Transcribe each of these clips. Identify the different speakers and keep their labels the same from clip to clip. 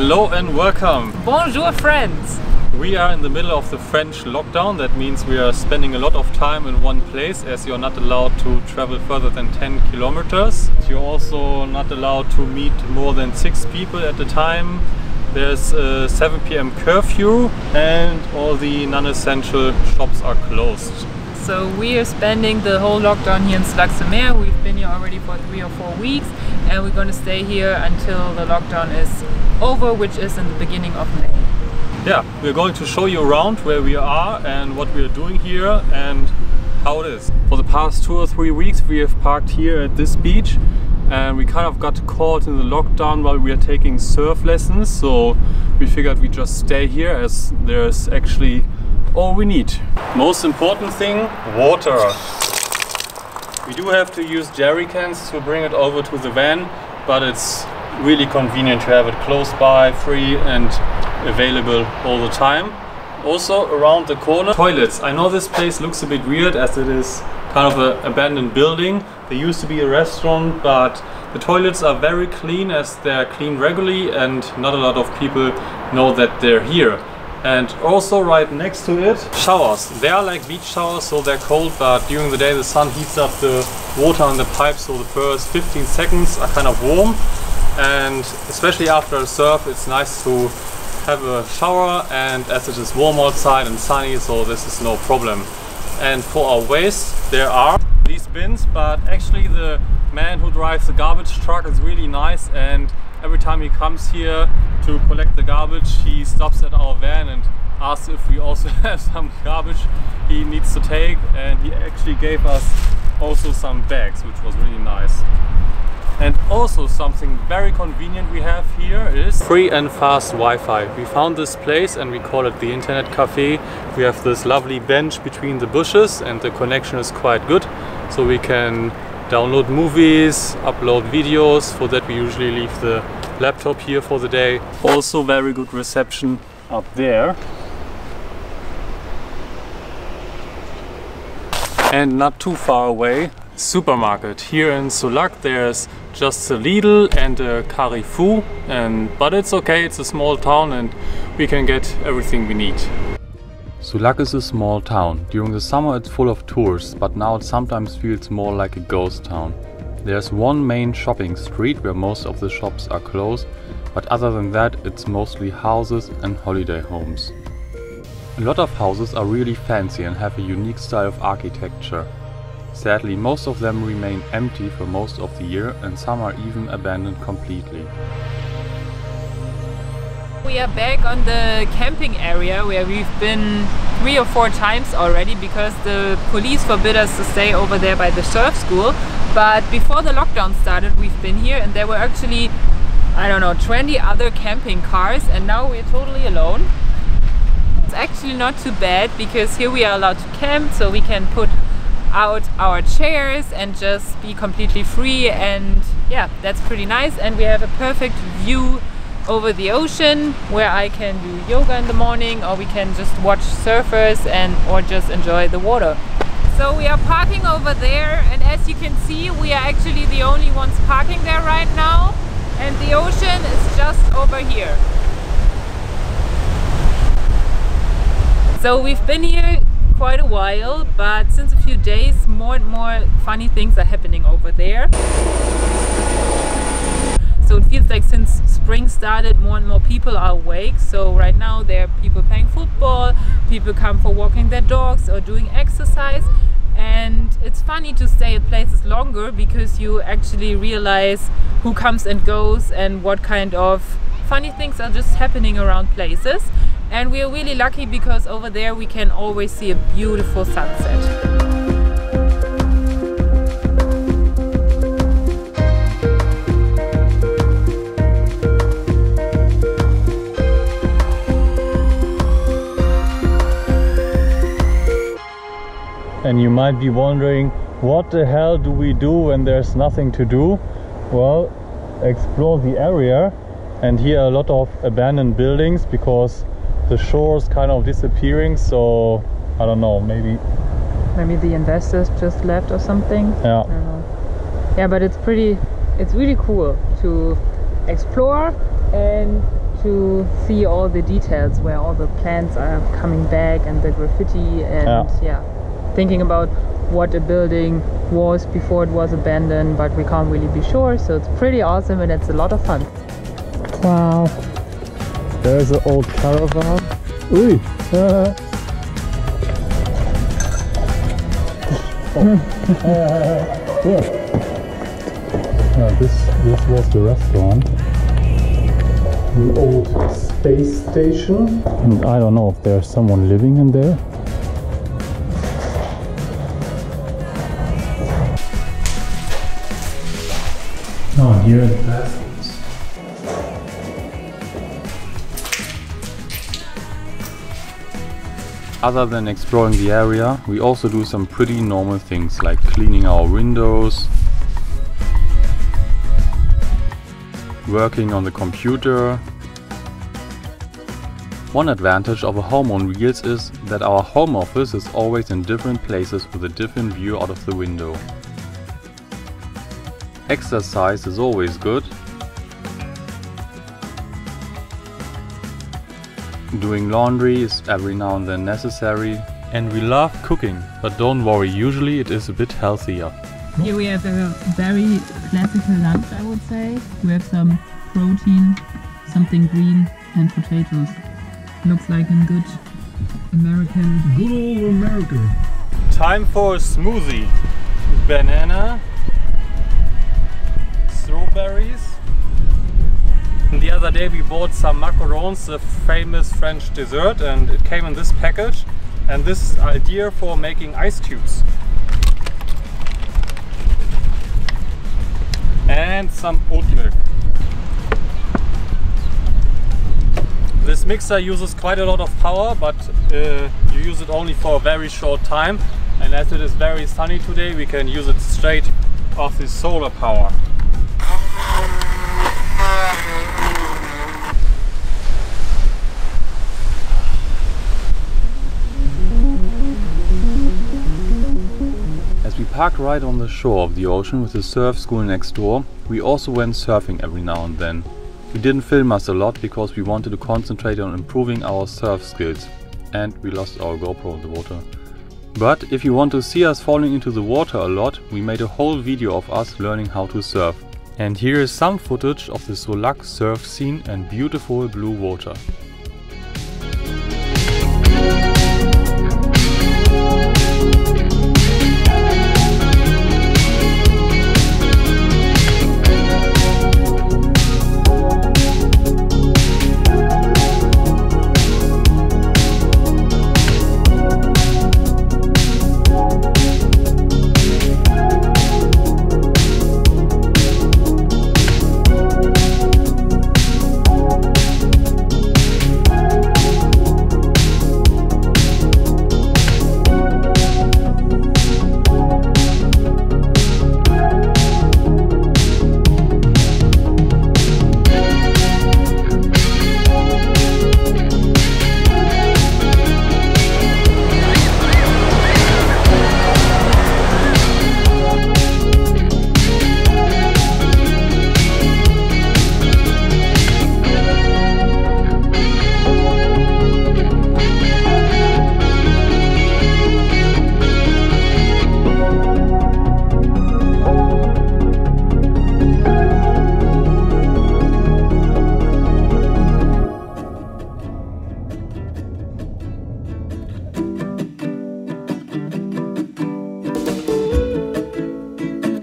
Speaker 1: Hello and welcome!
Speaker 2: Bonjour friends!
Speaker 1: We are in the middle of the French lockdown. That means we are spending a lot of time in one place, as you're not allowed to travel further than 10 kilometers. You're also not allowed to meet more than 6 people at a time. There's a 7 p.m. curfew and all the non-essential shops are closed.
Speaker 2: So we are spending the whole lockdown here in Soulac-sur-Mer. We've been here already for 3 or 4 weeks and we're going to stay here until the lockdown is over, which is in the beginning of May.
Speaker 1: Yeah, we're going to show you around where we are and what we are doing here and how it is. For the past 2 or 3 weeks we have parked here at this beach and we kind of got caught in the lockdown while we are taking surf lessons, so we figured we just stay here as there's actually all we need. Most important thing, water. We do have to use jerry cans to bring it over to the van, but it's really convenient to have it close by, free and available all the time. Also around the corner, toilets. I know this place looks a bit weird as it is kind of an abandoned building. There used to be a restaurant, but the toilets are very clean as they're cleaned regularly and not a lot of people know that they're here. And also right next to it, showers. They are like beach showers, so they're cold, but during the day the sun heats up the water on the pipe, so the first 15 seconds are kind of warm. And especially after a surf, it's nice to have a shower, and as it is warm outside and sunny, so this is no problem. And for our waste, there are these bins, but actually the man who drives the garbage truck is really nice, and every time he comes here to collect the garbage, he stops at our van and asks if we also have some garbage he needs to take, and he actually gave us also some bags, which was really nice. And also something very convenient we have here is free and fast Wi-Fi. We found this place and we call it the Internet Cafe. We have this lovely bench between the bushes and the connection is quite good, so we can download movies, upload videos. For that we usually leave the laptop here for the day. Also very good reception up there. And not too far away, supermarket. Here in Soulac there's just a Lidl and a Carrefour, but it's okay, it's a small town and we can get everything we need.
Speaker 3: Soulac is a small town. During the summer it's full of tourists, but now it sometimes feels more like a ghost town. There's one main shopping street where most of the shops are closed, but other than that it's mostly houses and holiday homes. A lot of houses are really fancy and have a unique style of architecture. Sadly, most of them remain empty for most of the year and some are even abandoned completely.
Speaker 2: We are back on the camping area where we've been 3 or 4 times already because the police forbid us to stay over there by the surf school. But before the lockdown started we've been here and there were actually, I don't know, 20 other camping cars, and now we're totally alone. It's actually not too bad because here we are allowed to camp, so we can put out our chairs and just be completely free, and yeah, that's pretty nice. And we have a perfect view over the ocean where I can do yoga in the morning, or we can just watch surfers or just enjoy the water. So we are parking over there, and as you can see we are actually the only ones parking there right now, and the ocean is just over here. So we've been here quite a while, but since a few days more and more funny things are happening over there. So it feels like since spring started more and more people are awake. So right now there are people playing football, people come for walking their dogs or doing exercise, and it's funny to stay at places longer because you actually realize who comes and goes and what kind of funny things are just happening around places. And we are really lucky because over there we can always see a beautiful sunset.
Speaker 1: And you might be wondering, what the hell do we do when there's nothing to do? Well, explore the area. And here are a lot of abandoned buildings because the shore is kind of disappearing, so I don't know, maybe
Speaker 2: the investors just left or something.
Speaker 1: Yeah.
Speaker 2: I don't know. Yeah, but it's really cool to explore and to see all the details where all the plants are coming back and the graffiti and yeah, thinking about what a building was before it was abandoned, but we can't really be sure, so it's pretty awesome and it's a lot of fun.
Speaker 1: Wow, there's an old caravan. Ooh. This was the restaurant. The old space station. And I don't know if there's someone living in there. Oh, here are the bathrooms.
Speaker 3: Other than exploring the area, we also do some pretty normal things like cleaning our windows, working on the computer. One advantage of a home on wheels is that our home office is always in different places with a different view out of the window. Exercise is always good. Doing laundry is every now and then necessary. And we love cooking, but don't worry, usually it is a bit healthier.
Speaker 2: Here we have a very classical lunch, I would say. We have some protein, something green and potatoes. Looks like a good American.
Speaker 1: Good old America. Time for a smoothie. Banana, strawberries. And the other day we bought some macarons, the famous French dessert, and it came in this package. And this is idea for making ice cubes. And some oat milk. This mixer uses quite a lot of power, but you use it only for a very short time. And as it is very sunny today, we can use it straight off the solar power.
Speaker 3: As we parked right on the shore of the ocean with the surf school next door, we also went surfing every now and then. We didn't film us a lot because we wanted to concentrate on improving our surf skills, and we lost our GoPro in the water. But if you want to see us falling into the water a lot, we made a whole video of us learning how to surf. And here is some footage of the Solac surf scene and beautiful blue water.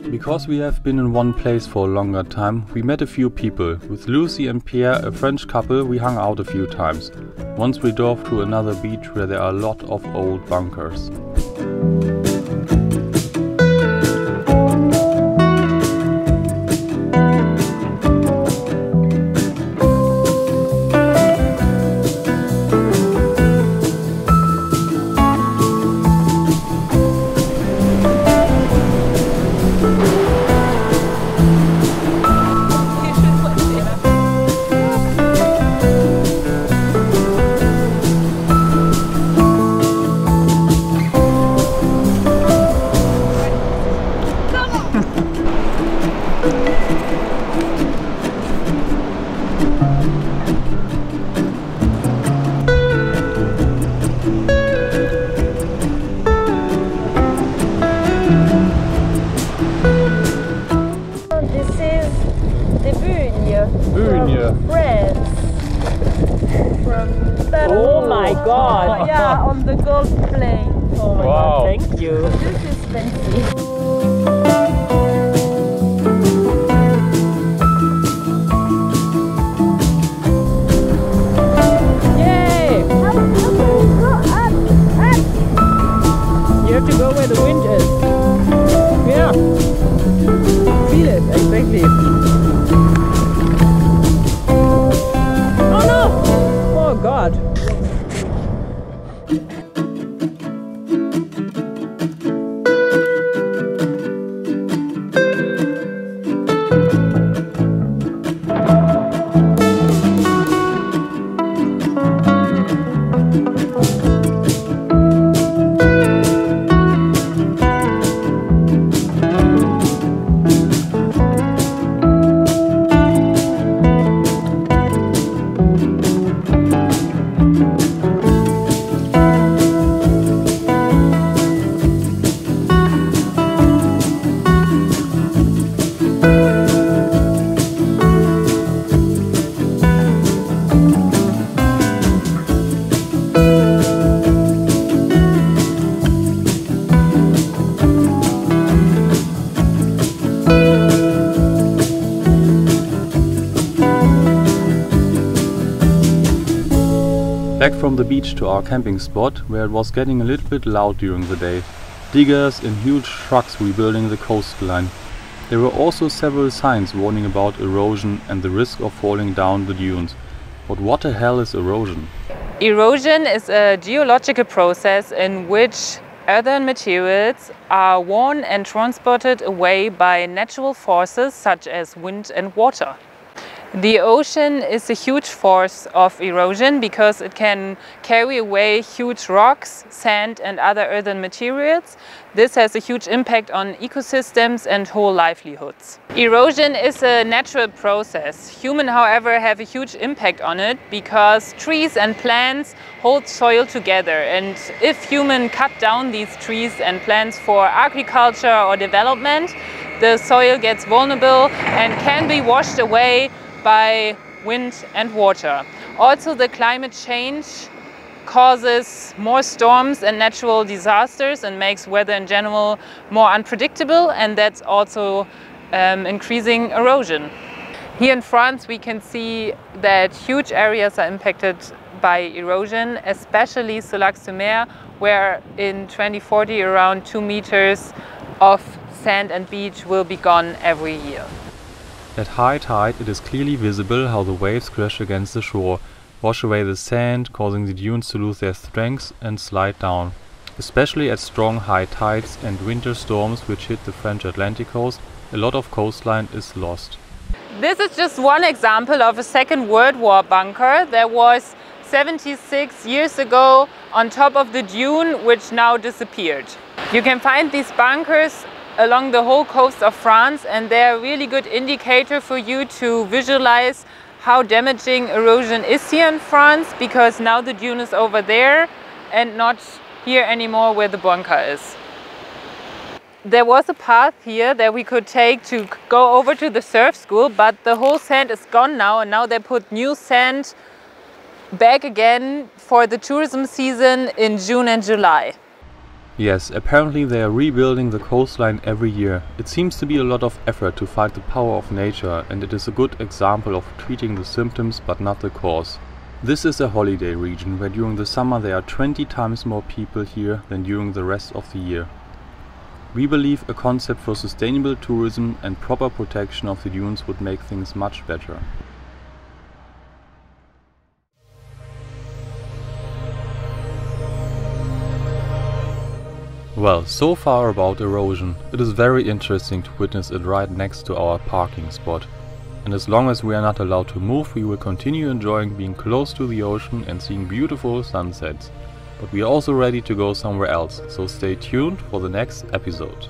Speaker 3: Because we have been in one place for a longer time, we met a few people. With Lucy and Pierre, a French couple, we hung out a few times. Once we drove to another beach where there are a lot of old bunkers.
Speaker 2: de Bugnes.
Speaker 1: Bugnes.
Speaker 2: From France. From
Speaker 4: Oh my god!
Speaker 2: Yeah, on the gold plate.
Speaker 4: Oh my
Speaker 1: Wow.
Speaker 4: god, thank you.
Speaker 2: This is fancy.
Speaker 4: Yay! You have to go where the wind is. Yeah. Feel it, exactly. Oh no! Oh god.
Speaker 3: Back from the beach to our camping spot, where it was getting a little bit loud during the day. Diggers in huge trucks rebuilding the coastline. There were also several signs warning about erosion and the risk of falling down the dunes. But what the hell is erosion?
Speaker 2: Erosion is a geological process in which earthen materials are worn and transported away by natural forces such as wind and water. The ocean is a huge force of erosion because it can carry away huge rocks, sand and other earthen materials. This has a huge impact on ecosystems and whole livelihoods. Erosion is a natural process. Humans, however, have a huge impact on it because trees and plants hold soil together, and if humans cut down these trees and plants for agriculture or development, the soil gets vulnerable and can be washed away by wind and water. Also, the climate change causes more storms and natural disasters and makes weather in general more unpredictable, and that's also increasing erosion. Here in France we can see that huge areas are impacted by erosion, especially Soulac-sur-Mer, where in 2040 around 2 meters of sand and beach will be gone every year.
Speaker 3: At high tide it is clearly visible how the waves crash against the shore, wash away the sand, causing the dunes to lose their strength and slide down. Especially at strong high tides and winter storms which hit the French Atlantic coast, a lot of coastline is lost.
Speaker 2: This is just one example of a Second World War bunker that was 76 years ago on top of the dune, which now disappeared. You can find these bunkers along the whole coast of France, and they're a really good indicator for you to visualize how damaging erosion is here in France, because now the dune is over there and not here anymore where the bunker is. There was a path here that we could take to go over to the surf school, but the whole sand is gone now, and now they put new sand back again for the tourism season in June and July.
Speaker 3: Yes, apparently they are rebuilding the coastline every year. It seems to be a lot of effort to fight the power of nature, and it is a good example of treating the symptoms but not the cause. This is a holiday region where during the summer there are 20 times more people here than during the rest of the year. We believe a concept for sustainable tourism and proper protection of the dunes would make things much better. Well, so far about erosion. It is very interesting to witness it right next to our parking spot. And as long as we are not allowed to move, we will continue enjoying being close to the ocean and seeing beautiful sunsets. But we are also ready to go somewhere else, so stay tuned for the next episode.